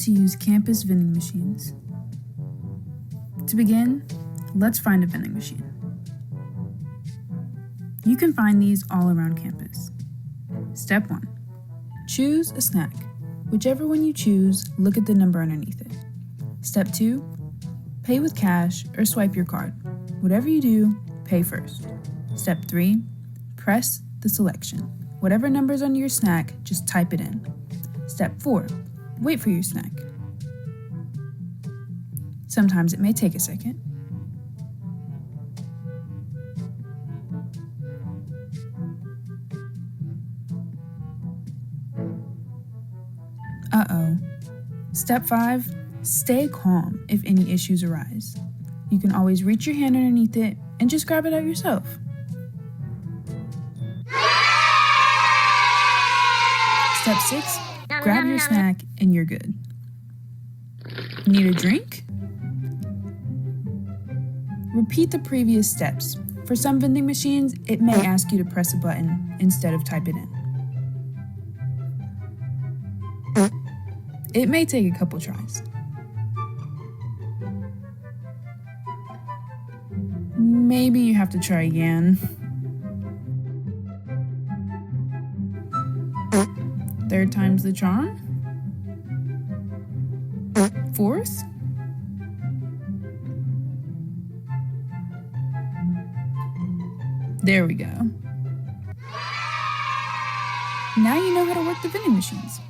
to use campus vending machines. To begin, let's find a vending machine. You can find these all around campus. Step 1. Choose a snack. Whichever one you choose, look at the number underneath it. Step 2. Pay with cash or swipe your card. Whatever you do, pay first. Step 3. Press the selection. Whatever number's on your snack, just type it in. Step 4. Wait for your snack. Sometimes it may take a second. Uh-oh. Step 5. Stay calm if any issues arise. You can always reach your hand underneath it and just grab it out yourself. Step 6. Grab your snack and you're good. Need a drink? Repeat the previous steps. For some vending machines, it may ask you to press a button instead of type it in. It may take a couple tries. Maybe you have to try again. Third time's the charm. Fourth. There we go. Now you know how to work the vending machines.